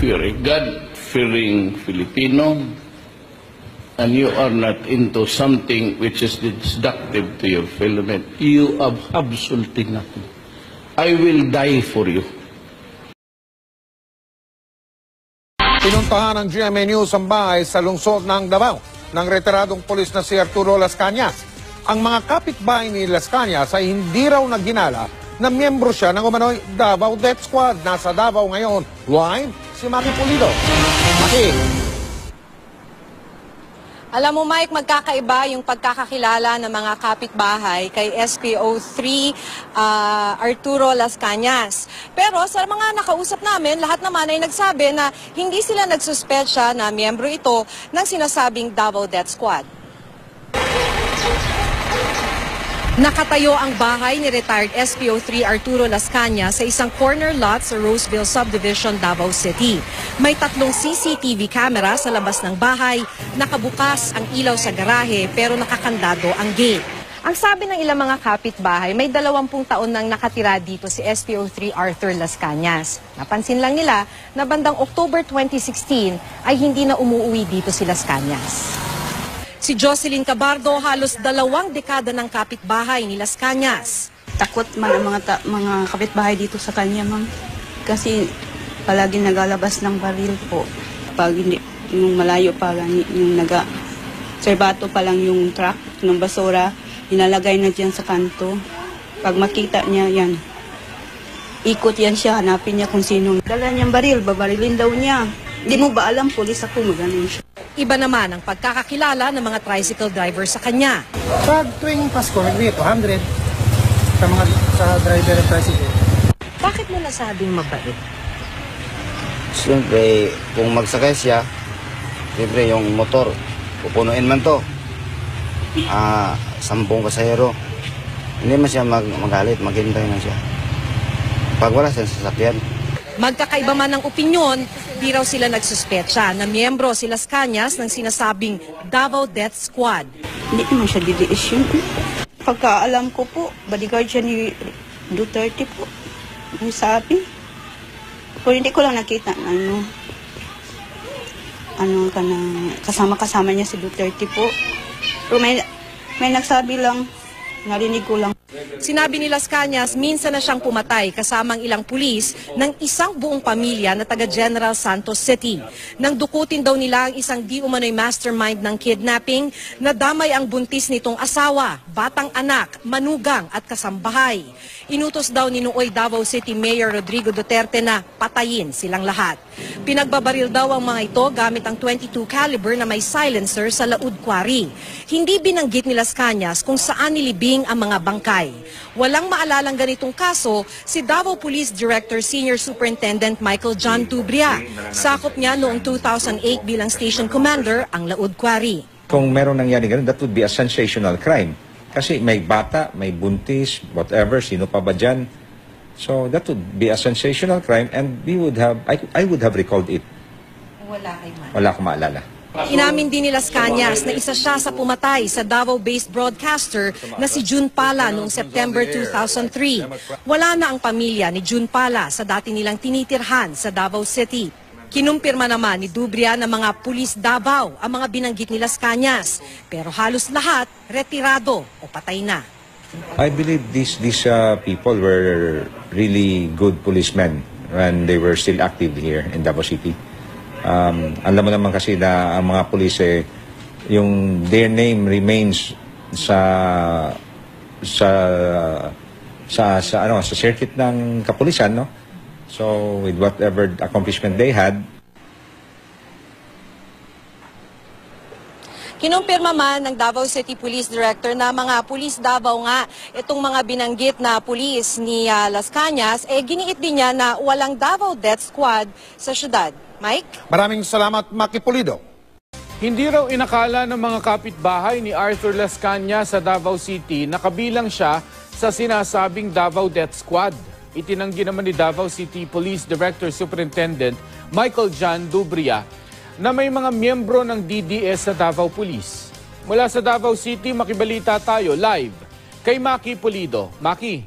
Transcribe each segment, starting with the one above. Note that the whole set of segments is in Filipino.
if you're a God-fearing Filipino and you are not into something which is destructive to your fellow men, you have absolutely nothing. I will die for you. Pinuntahan ng GMA News ang bahay sa lungsod ng Davao ng retiradong pulis na si Arturo Las Cañas. Ang mga kapitbahay ni Las Cañas ay hindi raw naginala na miyembro siya ng umano'y Davao Death Squad. Nasa Davao ngayon, live si Maki Pulido. Maki. Alam mo, Mike, magkakaiba yung pagkakakilala ng mga kapitbahay kay SPO3 Arturo Las Cañas. Pero sa mga nakausap namin, lahat naman ay nagsabi na hindi sila nagsuspetsya na miyembro ito ng sinasabing Davao Death Squad. Nakatayo ang bahay ni retired SPO3 Arturo Las Cañas sa isang corner lot sa Roseville Subdivision, Davao City. May 3 CCTV camera sa labas ng bahay, nakabukas ang ilaw sa garahe pero nakakandado ang gate. Ang sabi ng ilang mga kapitbahay, may 20 taon nang nakatira dito si SPO3 Arthur Las Cañas. Napansin lang nila na bandang October 2016 ay hindi na umuwi dito si Las Cañas. Si Jocelyn Cabardo, halos 2 dekada ng kapitbahay ni Las Cañas. Takot man ang mga kapitbahay dito sa kanya, ma'am. Kasi palagi nagalabas ng baril po. Pag hindi, yung malayo pa lang, yung serbato pa lang yung truck ng basura, inalagay na dyan sa kanto. Pag makita niya yan, ikot yan siya, hanapin niya kung sino. Dala niyang baril, babarilin daw niya. Hindi mo ba alam, pulis ako, maganon siya. Iba naman ang pagkakakilala ng mga tricycle driver sa kanya. Pag tuwing Pasko, nagbigay 200 sa driver ng tricycle. Bakit mo nasabing mabait? Siyempre, kung magsakay siya, siyempre yung motor, pupunuin man to. 10 pasahero. Hindi man siya magalit, maghintay na siya. Pag wala siya sasakyan. Magkakaiba man ng opinyon, di raw sila nagsuspetsa na miyembro si Las Cañas ng sinasabing Davao Death Squad. Hindi naman siya didiis yun. Pagkaalam ko po, bodyguard siya ni Duterte po. Ang sabi. Pero hindi ko lang nakita kasama-kasama niya si Duterte po. Pero may nagsabi lang, narinig ko lang. Sinabi ni Las Cañas, minsan na siyang pumatay kasamang ilang pulis ng isang buong pamilya na taga General Santos City. Nang dukutin daw nila ang isang di umano'y mastermind ng kidnapping, nadamay ang buntis nitong asawa, batang anak, manugang at kasambahay. Inutos daw ni Nuoy Davao City Mayor Rodrigo Duterte na patayin silang lahat. Pinagbabaril daw ang mga ito gamit ang .22 caliber na may silencer sa Laud Quarry. Hindi binanggit ni Las Cañas kung saan nilibing ang mga bangkay. Walang maalalang ganitong kaso si Davao Police Director Senior Superintendent Michael John Dubria. Sakop niya noong 2008 bilang Station Commander ang Laud Quarry. Kung meron nangyari ganun, that would be a sensational crime. Kasi may bata, may buntis, whatever, sino pa ba dyan? So that would be a sensational crime and I would have recalled it. Wala akong maalala. Inamin din ni Las Cañas na isa siya sa pumatay sa Davao-based broadcaster na si June Pala noong September 2003. Wala na ang pamilya ni June Pala sa dati nilang tinitirhan sa Davao City. Kinumpirma naman ni Dubria na mga pulis Davao ang mga binanggit ni Las Cañas. Pero halos lahat retirado o patay na. I believe these people were really good policemen when they were still active here in Davao City. Alam mo naman kasi na ang mga pulis their name remains sa circuit ng kapulisan, no? So with whatever accomplishment they had. Kinumpirma man ng Davao City Police Director na mga pulis Davao nga itong mga binanggit na pulis ni Las Cañas, giniit din niya na walang Davao Death Squad sa syudad. Mike? Maraming salamat, Maki Pulido. Hindi raw inakala ng mga kapitbahay ni Arthur Las Cañas sa Davao City na kabilang siya sa sinasabing Davao Death Squad. Itinanggi naman ni Davao City Police Director Superintendent Michael John Dubria na may mga miyembro ng DDS sa Davao Police. Mula sa Davao City, makibalita tayo live kay Maki Pulido. Maki.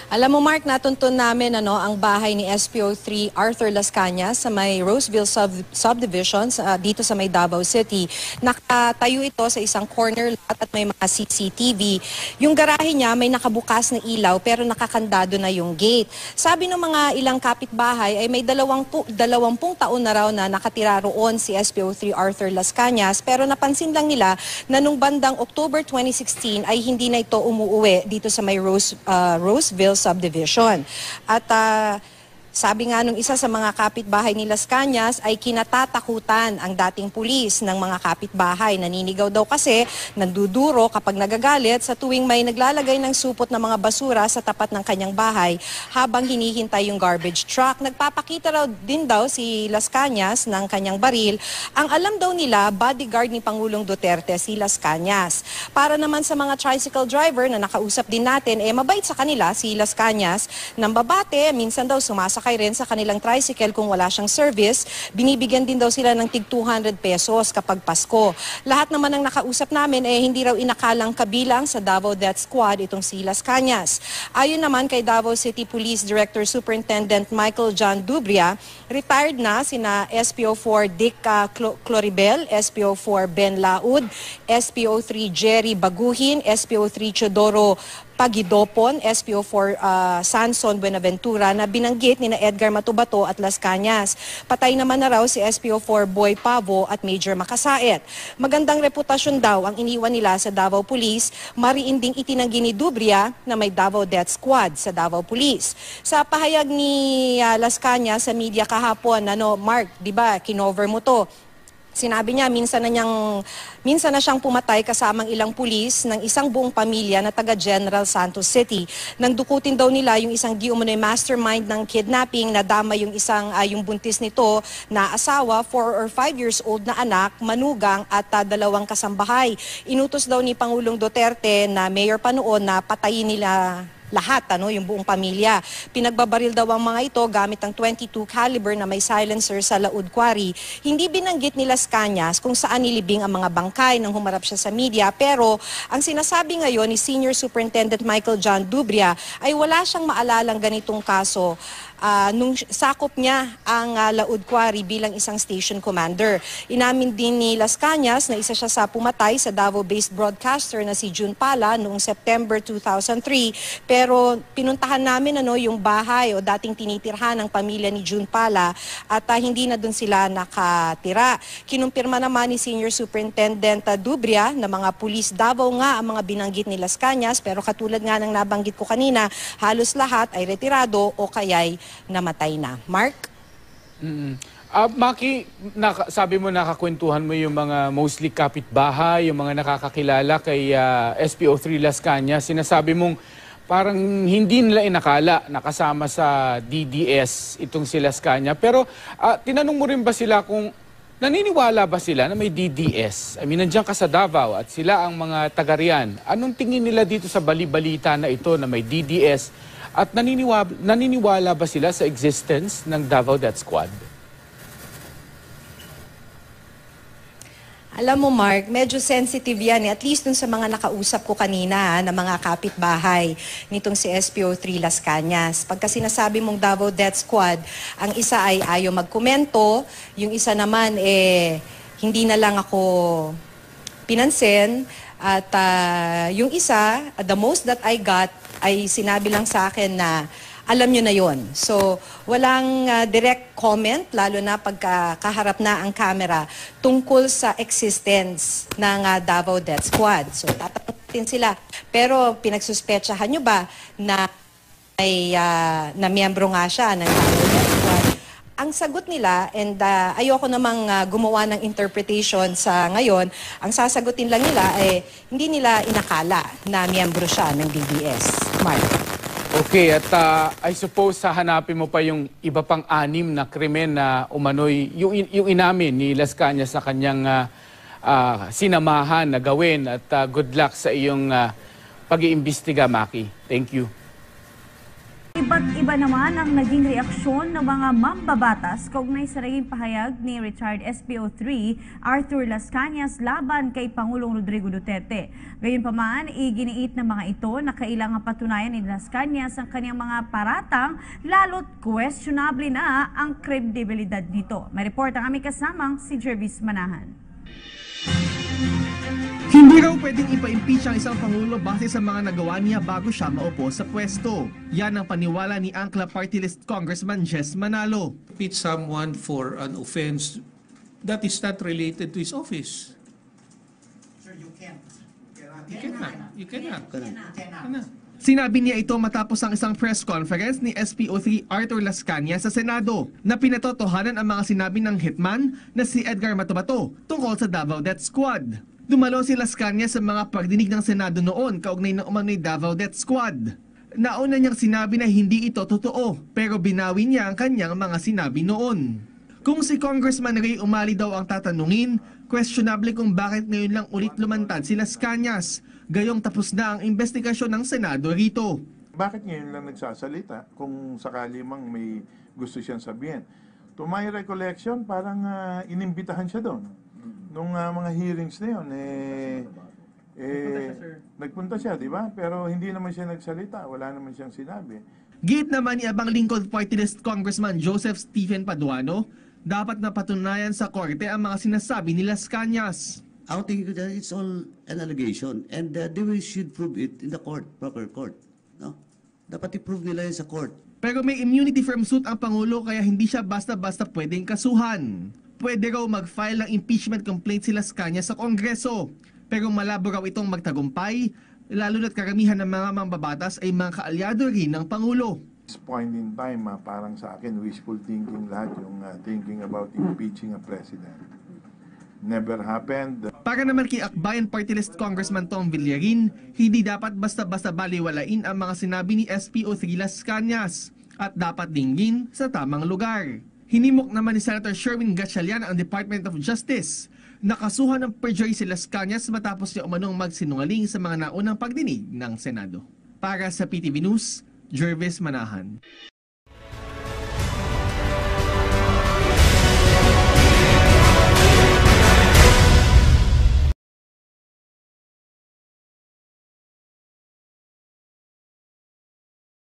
Alam mo Mark, natuntun namin ang bahay ni SPO3 Arthur Las Cañas sa may Roseville subdivision dito sa may Davao City. Nakatayo ito sa isang corner lot at may mga CCTV. Yung garahe niya may nakabukas na ilaw pero nakakandado na yung gate. Sabi ng mga ilang kapitbahay ay may 20 taon na raw na nakatira roon si SPO3 Arthur Las Cañas, pero napansin lang nila na nung bandang October 2016 ay hindi na ito umuuwi dito sa may Roseville subdivision. At sabi nga nung isa sa mga kapitbahay ni Las Cañas ay kinatatakutan ang dating pulis ng mga kapitbahay. Naninigaw daw kasi, nanduduro kapag nagagalit sa tuwing may naglalagay ng supot ng mga basura sa tapat ng kanyang bahay habang hinihintay yung garbage truck. Nagpapakita raw din daw si Las Cañas ng kanyang baril. Ang alam daw nila, bodyguard ni Pangulong Duterte si Las Cañas. Para naman sa mga tricycle driver na nakausap din natin, mabait sa kanila si Las Cañas. Nang babate, minsan daw sumasakay rin sa kanilang tricycle kung wala siyang service. Binibigyan din daw sila ng tig 200 pesos kapag Pasko. Lahat naman ng nakausap namin hindi raw inakalang kabilang sa Davao Death Squad itong si Las Cañas. Ayon naman kay Davao City Police Director Superintendent Michael John Dubria, retired na sina SPO4 Dick Cloribel, SPO4 Ben Laud, SPO3 Jerry Baguhin, SPO3 Chodoro Pagidopon, SPO4 Sanson Buenaventura na binanggit ni na Edgar Matubato at Las Cañas. Patay naman na raw si SPO4 Boy Pavo at Major Makasaet. Magandang reputasyon daw ang iniwan nila sa Davao Police, mariin ding itinanggi ni Dubria na may Davao Death Squad sa Davao Police. Sa pahayag ni Las Cañas sa media kahapon, Mark, di ba, kinover mo to? Sinabi niya, minsan na siyang pumatay kasamang ilang pulis ng isang buong pamilya na taga General Santos City. Nang dukutin daw nila yung isang di umano'y mastermind ng kidnapping, nadama yung yung buntis nito na asawa, 4 or 5 years old na anak, manugang at 2 kasambahay. Inutos daw ni Pangulong Duterte na mayor pa noon na patayin nila lahat, yung buong pamilya. Pinagbabaril daw ang mga ito gamit ang .22 caliber na may silencer sa Laud Quarry. Hindi binanggit ni Las Cañas kung saan nilibing ang mga bangkay nang humarap siya sa media, pero ang sinasabi ngayon ni Senior Superintendent Michael John Dubria ay wala siyang maalalang ganitong kaso nung sakop niya ang Laud Quarry bilang isang station commander. Inamin din ni Las Cañas na isa siya sa pumatay sa Davao-based broadcaster na si June Pala noong September 2003, pero pinuntahan namin yung bahay o dating tinitirhan ng pamilya ni June Pala at hindi na dun sila nakatira. Kinumpirma naman ni Senior Superintendent Dubria na mga pulis Davao nga ang mga binanggit ni Las Cañas, pero katulad nga ng nabanggit ko kanina, halos lahat ay retirado o kaya'y namatay na. Mark? Maki, sabi mo nakakwentuhan mo yung mga mostly kapitbahay, yung mga nakakakilala kay SPO3 Las Cañas. Sinasabi mong parang hindi nila inakala nakasama sa DDS itong si Las Cañas. Pero tinanong mo rin ba sila kung naniniwala ba sila na may DDS? I mean, nandiyan ka sa Davao at sila ang mga taga-riyan. Anong tingin nila dito sa bali-balita na ito na may DDS? At naniniwala ba sila sa existence ng Davao Death Squad? Alam mo Mark, medyo sensitive yan at least dun sa mga nakausap ko kanina na mga kapitbahay nitong si SPO3 Las Cañas. Pagka sinasabi mong Davao Death Squad, ang isa ay ayaw magkomento, yung isa naman hindi na lang ako pinansin, at yung isa, the most that I got ay sinabi lang sa akin na alam nyo na yon. So, walang direct comment, lalo na pagkakaharap na ang camera, tungkol sa existence ng Davao Death Squad. So, tatanungin sila. Pero, pinagsuspetsahan nyo ba na may na miyembro nga siya ng Davao Death Squad? Ang sagot nila, and ayoko namang gumawa ng interpretation sa ngayon, ang sasagutin lang nila ay hindi nila inakala na miyembro siya ng DDS. Mark. Okay, at I suppose hahanapin mo pa yung iba pang 6 na krimen na umano'y, yung inamin ni Las Cañas sa kanyang sinamahan na gawin. At good luck sa iyong pag-iimbestiga, Maki. Thank you. Iba't iba naman ang naging reaksyon ng mga mambabatas kaugnay sa naging pahayag ni retired SPO3 Arthur Las Cañas laban kay Pangulong Rodrigo Duterte. Gayunpaman, iginiit ng mga ito na kailangan patunayan ni Las Cañas ang kanyang mga paratang, lalo't questionable na ang kredibilidad nito. May report ang aming kasamang si Jervis Manahan. Hindi raw pwedeng ipa-impeach ang isang Pangulo base sa mga nagawa niya bago siya maupo sa pwesto. Yan ang paniwala ni Angkla Party List Congressman Jess Manalo. Impeach someone for an offense that is not related to his office. Sir, you can't. You cannot. Sinabi niya ito matapos ang isang press conference ni SPO3 Arthur Las Cañas sa Senado na pinatotohanan ang mga sinabi ng hitman na si Edgar Matubato tungkol sa Davao Death Squad. Dumalo si Las Cañas sa mga pagdinig ng Senado noon kaugnay ng umano'y Davao Death Squad. Nauna niyang sinabi na hindi ito totoo pero binawi niya ang kanyang mga sinabi noon. Kung si Congressman Ray Umali daw ang tatanungin, questionable kung bakit ngayon lang ulit lumantad si Las Cañas. Gayong tapos na ang investigasyon ng Senado rito. Bakit ngayon lang nagsasalita kung sakali mang may gusto siyang sabihin? To my recollection, parang inimbitahan siya doon. Nung mga hearings na yun, nagpunta siya, di ba? Pero hindi naman siya nagsalita, wala naman siyang sinabi. Git naman ni Abang Lincoln Party List Congressman Joseph Stephen Paduano, dapat na patunayan sa korte ang mga sinasabi ni Las Cañas. I think that it's all an allegation and they should prove it in the court, proper court. No? Dapat i-prove nila yun sa court. Pero may immunity from suit ang Pangulo kaya hindi siya basta-basta pwedeng kasuhan. Pwede raw mag-file ng impeachment complaint si Las Cañas sa Kongreso. Pero malabo raw itong magtagumpay, lalo na't karamihan ng mga mambabatas ay mga kaalyado rin ng Pangulo. At this point in time, parang sa akin, wishful thinking lahat yung thinking about impeaching a president. Never happened. Para naman kay Akbayan Party List Congressman Tom Villarin, hindi dapat basta-basta baliwalain ang mga sinabi ni SPO3 Las Cañas at dapat dinggin sa tamang lugar. Hinimok naman ni Senator Sherwin Gatchalian ang Department of Justice. Nakasuhan ng perjury si Las Cañas matapos niya umanong magsinungaling sa mga naunang pagdinig ng Senado. Para sa PTV News, Jervis Manahan.